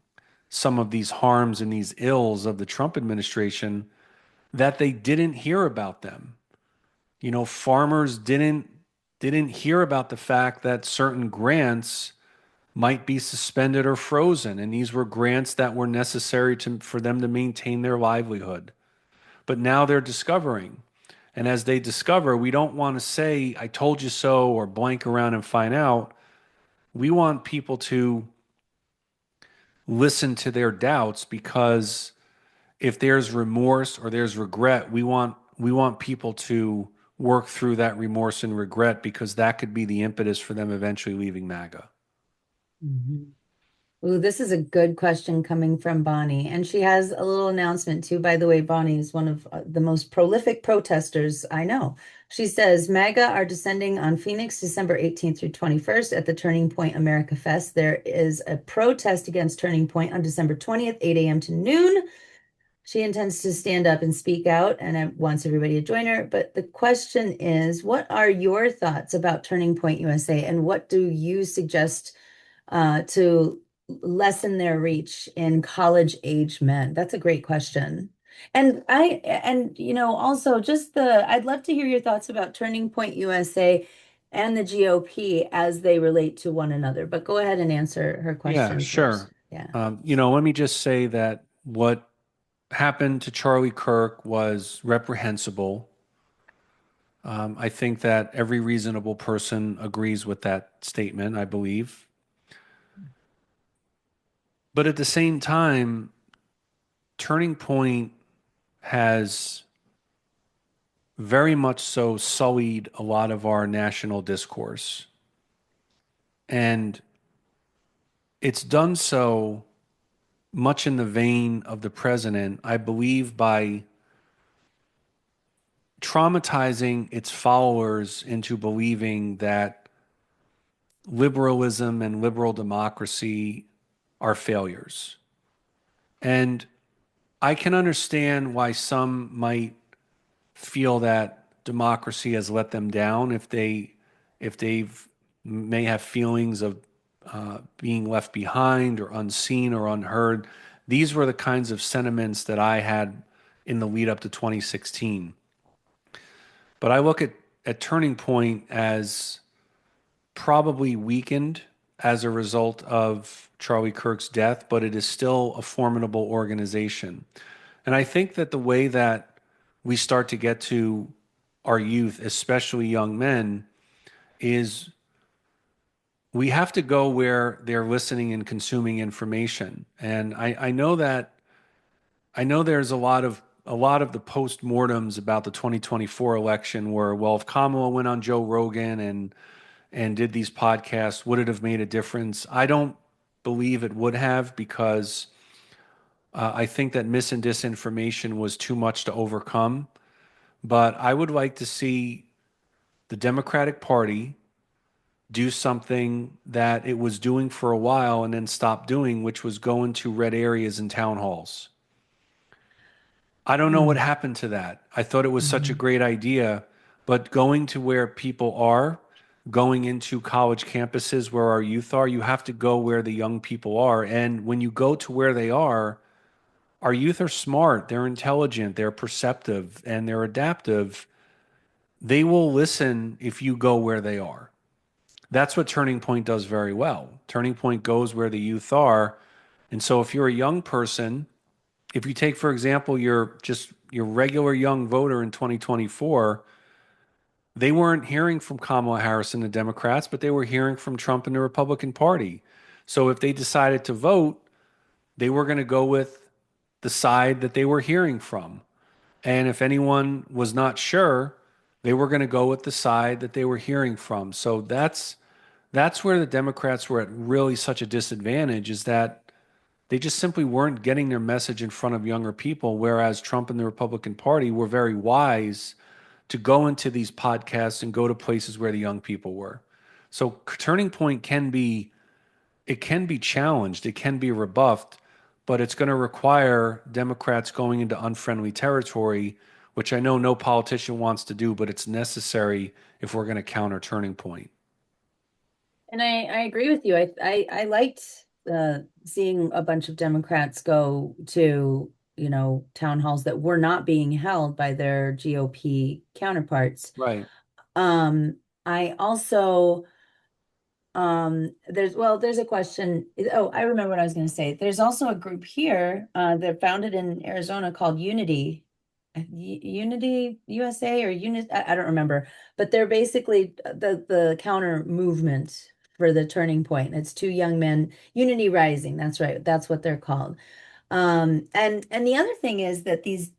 some of these harms and these ills of the Trump administration, that they didn't hear about them. You know, farmers didn't hear about the fact that certain grants might be suspended or frozen, and these were grants that were necessary for them to maintain their livelihood. But now they're discovering. And as they discover, we don't want to say, "I told you so," or blank around and find out. We want people to listen to their doubts, because if there's remorse or there's regret, we want people to work through that remorse and regret, because that could be the impetus for them eventually leaving MAGA. Mhm. Ooh, this is a good question coming from Bonnie. And she has a little announcement too. By the way, Bonnie is one of the most prolific protesters I know. She says MAGA are descending on Phoenix December 18th through 21st at the Turning Point America Fest. There is a protest against Turning Point on December 20th, 8 a.m. to noon. She intends to stand up and speak out and wants everybody to join her. But the question is, what are your thoughts about Turning Point USA and what do you suggest to lessen their reach in college age men? That's a great question. And also just I'd love to hear your thoughts about Turning Point USA and the GOP as they relate to one another. But go ahead and answer her Yeah, question sure. first. Yeah. Let me just say that what happened to Charlie Kirk was reprehensible. I think that every reasonable person agrees with that statement, I believe. But at the same time, Turning Point has very much so sullied a lot of our national discourse. And it's done so much in the vein of the president, I believe, by traumatizing its followers into believing that liberalism and liberal democracy are failures. And I can understand why some might feel that democracy has let them down if they've may have feelings of being left behind or unseen or unheard. These were the kinds of sentiments that I had in the lead up to 2016. But I look at Turning Point as probably weakened as a result of Charlie Kirk's death, but it is still a formidable organization. And I think that the way that we start to get to our youth, especially young men, is we have to go where they're listening and consuming information. And I know there's a lot of the post-mortems about the 2024 election where, well, if Kamala went on Joe Rogan and did these podcasts, would it have made a difference? I don't believe it would have, because I think that mis and disinformation was too much to overcome. But I would like to see the Democratic Party do something that it was doing for a while and then stop doing, which was go into red areas in town halls. I don't know what Mm. happened to that. I thought it was such a Mhm. great idea, but going to where people are, going into college campuses where our youth are, you have to go where the young people are. And when you go to where they are, our youth are smart, they're intelligent, they're perceptive, and they're adaptive. They will listen if you go where they are. That's what Turning Point does very well. Turning Point goes where the youth are. And so if you're a young person, if you take, for example, your regular young voter in 2024, they weren't hearing from Kamala Harris and the Democrats, but they were hearing from Trump and the Republican Party. So if they decided to vote, they were going to go with the side that they were hearing from. And if anyone was not sure, they were going to go with the side that they were hearing from. So that's where the Democrats were at really such a disadvantage, is that they just simply weren't getting their message in front of younger people, whereas Trump and the Republican Party were very wise to go into these podcasts and go to places where the young people were. So Turning Point can be challenged, it can be rebuffed, but it's going to require Democrats going into unfriendly territory, which I know no politician wants to do, but it's necessary if we're going to counter Turning Point. And I agree with you. I liked seeing a bunch of Democrats go to, town halls that were not being held by their GOP counterparts. Right. I also there's a question. Oh, I remember what I was going to say. There's also a group here that founded in Arizona called Unity, Unity USA or Unit. I don't remember, but they're basically the counter movement for the Turning Point. It's two young men, Unity Rising. That's right. That's what they're called. And the other thing is that these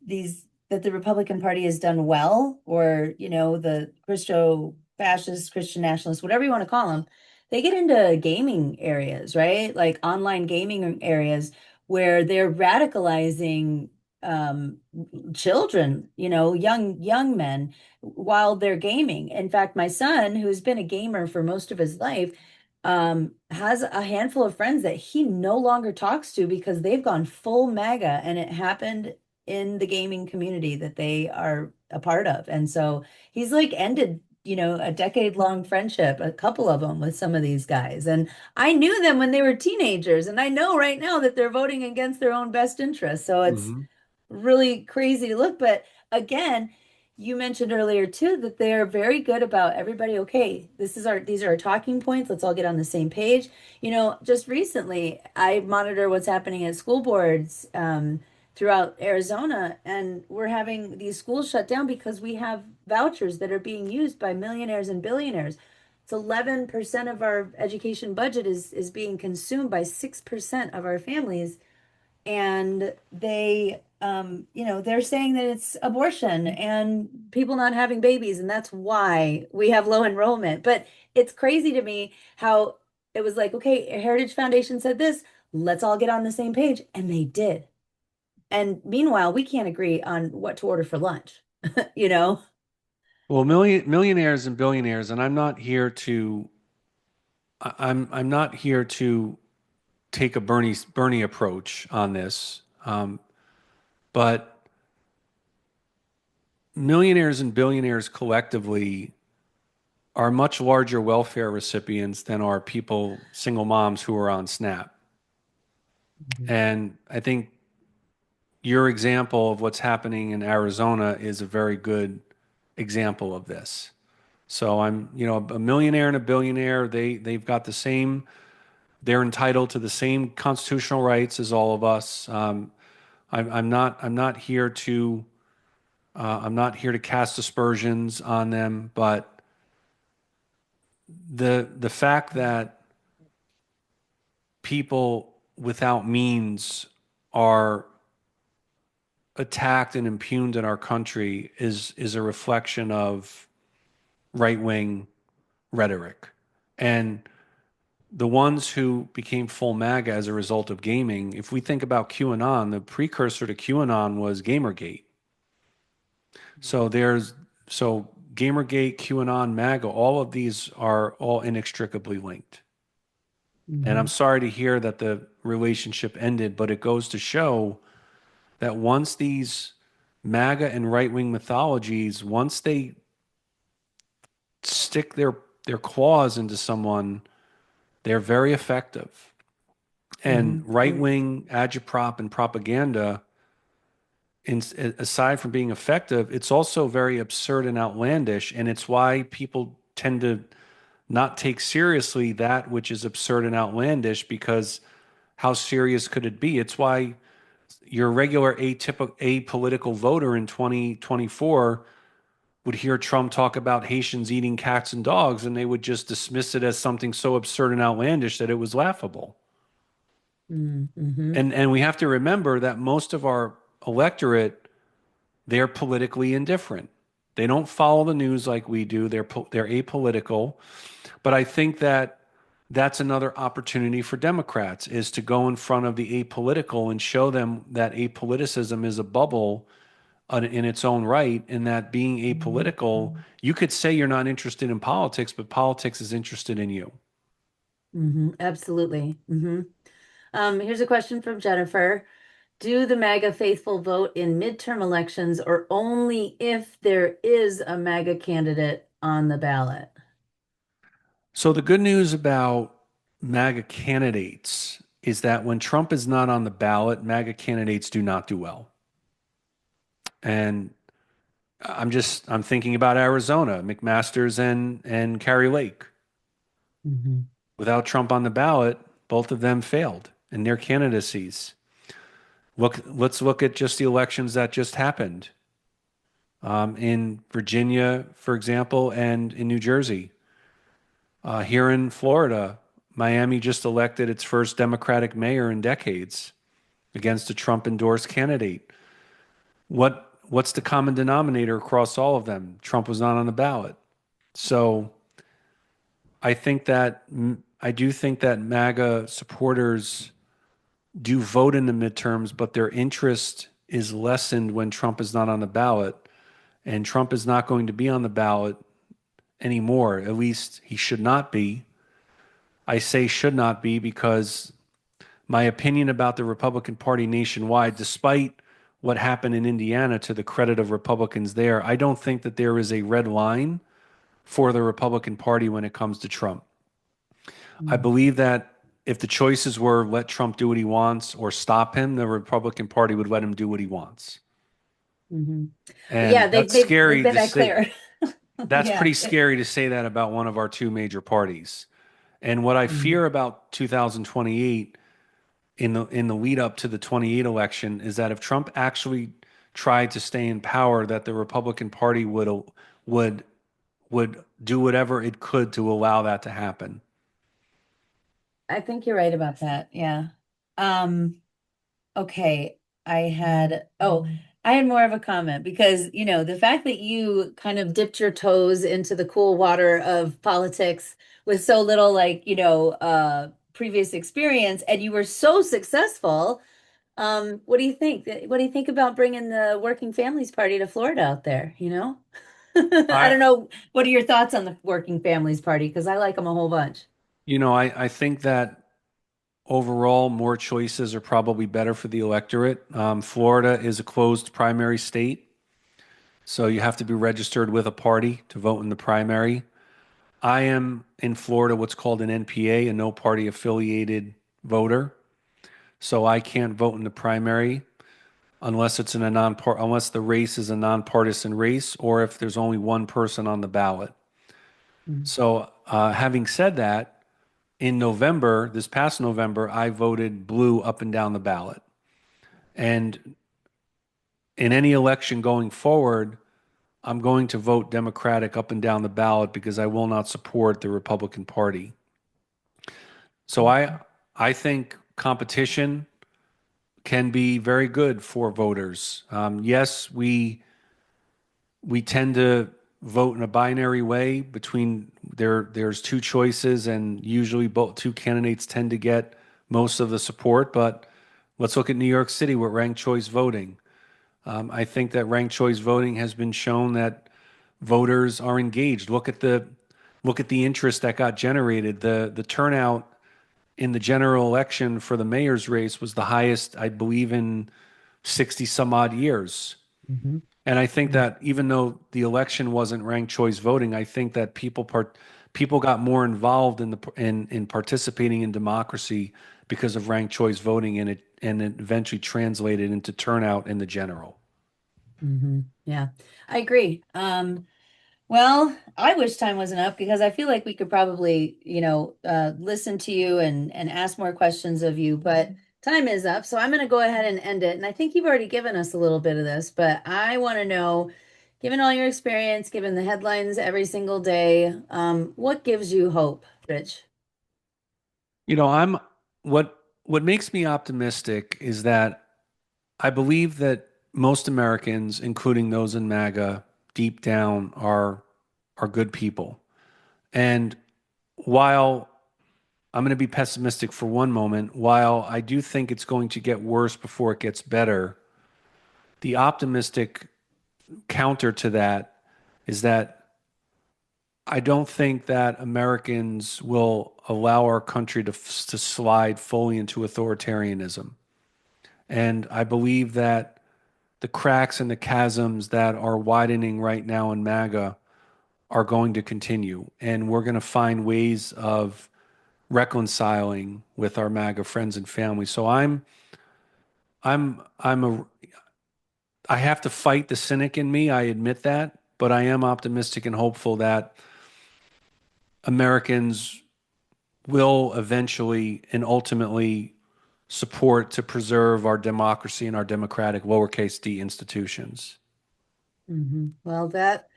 that the Republican Party has done well, or the Christo-fascists, Christian nationalists, whatever you want to call them, they get into gaming areas, right? Like online gaming areas where they're radicalizing um children, young men while they're gaming. In fact, my son, who's been a gamer for most of his life, has a handful of friends that he no longer talks to because they've gone full MAGA, and it happened in the gaming community that they are a part of. And so he's like ended, a decade-long friendship, a couple of them with some of these guys. And I knew them when they were teenagers, and I know right now that they're voting against their own best interests. So it's Hmm. really crazy to look. But again, you mentioned earlier too that they're very good about everybody. Okay, these are our talking points. Let's all get on the same page. Just recently, I monitor what's happening at school boards throughout Arizona, and we're having these schools shut down because we have vouchers that are being used by millionaires and billionaires. It's 11% of our education budget is being consumed by 6% of our families, and they're saying that it's abortion and people not having babies, and that's why we have low enrollment. But it's crazy to me how it was like, okay, Heritage Foundation said this, let's all get on the same page, and they did. And meanwhile, we can't agree on what to order for lunch, you know? Well, millionaires and billionaires, and I'm not here to take a Bernie approach on this, but millionaires and billionaires collectively are much larger welfare recipients than are people, single moms who are on SNAP. Mhm. And I think your example of what's happening in Arizona is a very good example of this. So a millionaire and a billionaire, they've got the same, they're entitled to the same constitutional rights as all of us. I'm not here to I'm not here to cast aspersions on them, but the fact that people without means are attacked and impugned in our country is a reflection of right wing rhetoric. And the ones who became full MAGA as a result of gaming, if we think about QAnon, the precursor to QAnon was Gamergate. So there's so Gamergate, QAnon, MAGA, all of these are all inextricably linked. And I'm Hmm. sorry to hear that the relationship ended, but it goes to show that once these MAGA and right-wing mythologies, once they stick their claws into someone, they're very effective. And Hmm. right-wing agitprop and propaganda, aside from being effective, it's also very absurd and outlandish, and it's why people tend to not take seriously that which is absurd and outlandish because how serious could it be? It's why your regular atypical apolitical voter in 2024 would hear Trump talk about Haitians eating cats and dogs, and they would just dismiss it as something so absurd and outlandish that it was laughable. Hmm. And we have to remember that most of our electorate, they're politically indifferent. They don't follow the news like we do. They're apolitical. But I think that that's another opportunity for Democrats is to go in front of the apolitical and show them that apoliticism is a bubble in its own right, and that being apolitical, you could say you're not interested in politics, but politics is interested in you. Hmm. Absolutely. Here's a question from Jennifer. Do the MAGA faithful vote in midterm elections or only if there is a MAGA candidate on the ballot? So the good news about MAGA candidates is that when Trump is not on the ballot, MAGA candidates do not do well. And I'm thinking about Arizona, McMaster's and Kari Lake. Hmm. Without Trump on the ballot, both of them failed in their candidacies. Let's look at just the elections that just happened in Virginia, for example, and in New Jersey. Here in Florida, Miami just elected its first Democratic mayor in decades against a Trump endorsed candidate. What's the common denominator across all of them? Trump was not on the ballot. So I do think that MAGA supporters do vote in the midterms, but their interest is lessened when Trump is not on the ballot. And Trump is not going to be on the ballot anymore. At least he should not be. I say should not be because my opinion about the Republican Party nationwide, despite what happened in Indiana to the credit of Republicans there, I don't think that there is a red line for the Republican Party when it comes to Trump. I believe that if the choices were let Trump do what he wants or stop him, the Republican Party would let him do what he wants. Hmm. Yeah, And they've that's they've they've scary made to that say. clear. That's Yeah. pretty scary to say that about one of our two major parties. And what I fear Mhm. about 2028 in the lead up to the 28 election is that if Trump actually tried to stay in power, that the Republican Party would would do whatever it could to allow that to happen. I think you're right about that. Yeah. Um, Okay, I had more of a comment because, the fact that you kind of dipped your toes into the cool water of politics with so little previous experience and you were so successful. What do you think? What do you think about bringing the Working Families Party to Florida out there? I I, don't know. What are your thoughts on the Working Families Party? Because I like them a whole bunch. I think that overall more choices are probably better for the electorate. Florida is a closed primary state, so you have to be registered with a party to vote in the primary. I am in Florida what's called an NPA, a no party affiliated voter. So I can't vote in the primary unless it's in a unless the race is a nonpartisan race or if there's only one person on the ballot. So having said that, in November, this past November, I voted blue up and down the ballot. And in any election going forward, I'm going to vote Democratic up and down the ballot because I will not support the Republican Party. So I think competition can be very good for voters. Yes, we tend to vote in a binary way between there's two choices and usually both two candidates tend to get most of the support. But let's look at New York City with ranked choice voting. I think that ranked choice voting has been shown that voters are engaged. Look at the interest that got generated. The turnout in the general election for the mayor's race was the highest, I believe, in 60 some odd years. Mhm. And I think that even though the election wasn't ranked choice voting, I think that people got more involved in participating in democracy because of ranked choice voting, and it eventually translated into turnout in the general. Yeah, I agree. Well, I wish time wasn't up because I feel like we could probably, listen to you and ask more questions of you, but time is up. So I'm going to go ahead and end it. And I think you've already given us a little bit of this, but I want to know, given all your experience, given the headlines every single day, what gives you hope, Rich? You know, I'm what makes me optimistic is that I believe that most Americans, including those in MAGA, deep down are good people. And while I'm going to be pessimistic for one moment, while I do think it's going to get worse before it gets better, the optimistic counter to that is that I don't think that Americans will allow our country to slide fully into authoritarianism. And I believe that the cracks and the chasms that are widening right now in MAGA are going to continue. And we're going to find ways of reconciling with our MAGA friends and family. So I'm I have to fight the cynic in me. I admit that, but I am optimistic and hopeful that Americans will eventually and ultimately support to preserve our democracy and our democratic lowercase d institutions. Well, that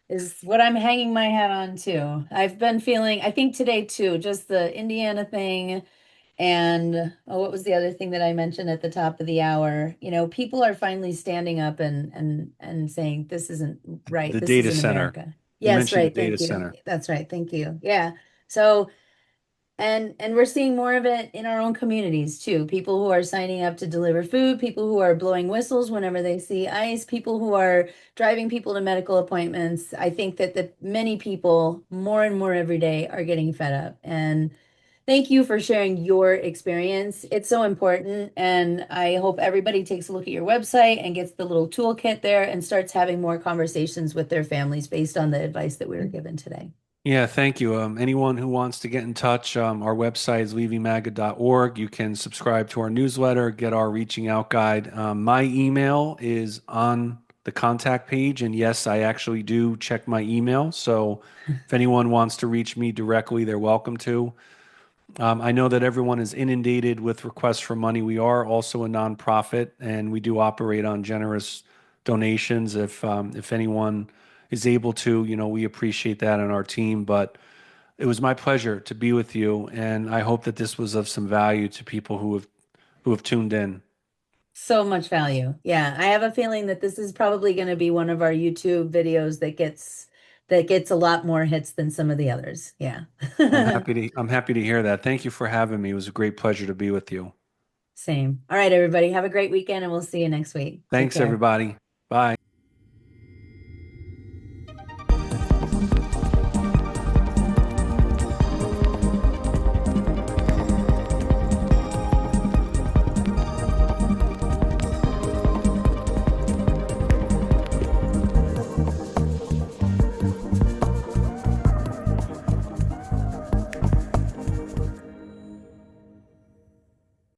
is what I'm hanging my hat on too. I've been feeling, I think today too, just the Indiana thing. And oh, what was the other thing that I mentioned at the top of the hour? People are finally standing up and saying this isn't right. The This data isn't center. America. You Yes, mentioned the right. data Thank you. center. That's right. Thank you. Yeah. So and we're seeing more of it in our own communities too. People who are signing up to deliver food, people who are blowing whistles whenever they see ice, people who are driving people to medical appointments. I think that many people more and more every day are getting fed up. And thank you for sharing your experience. It's so important. And I hope everybody takes a look at your website and gets the little toolkit there and starts having more conversations with their families based on the advice that we were given today. Yeah, thank you. Anyone who wants to get in touch, our website is leavingmaga.org. You can subscribe to our newsletter, get our reaching out guide. My email is on the contact page. And yes, I actually do check my email. So if anyone wants to reach me directly, they're welcome to. I know that everyone is inundated with requests for money. We are also a nonprofit, and we do operate on generous donations. If anyone is able to, we appreciate that on our team. But it was my pleasure to be with you, and I hope that this was of some value to people who have tuned in. So much value. Yeah, I have a feeling that this is probably going to be one of our YouTube videos that gets a lot more hits than some of the others. Yeah. I'm happy to hear that. Thank you for having me. It was a great pleasure to be with you. Same. All right, everybody. Have a great weekend and we'll see you next week. Take Thanks, care. everybody. Bye.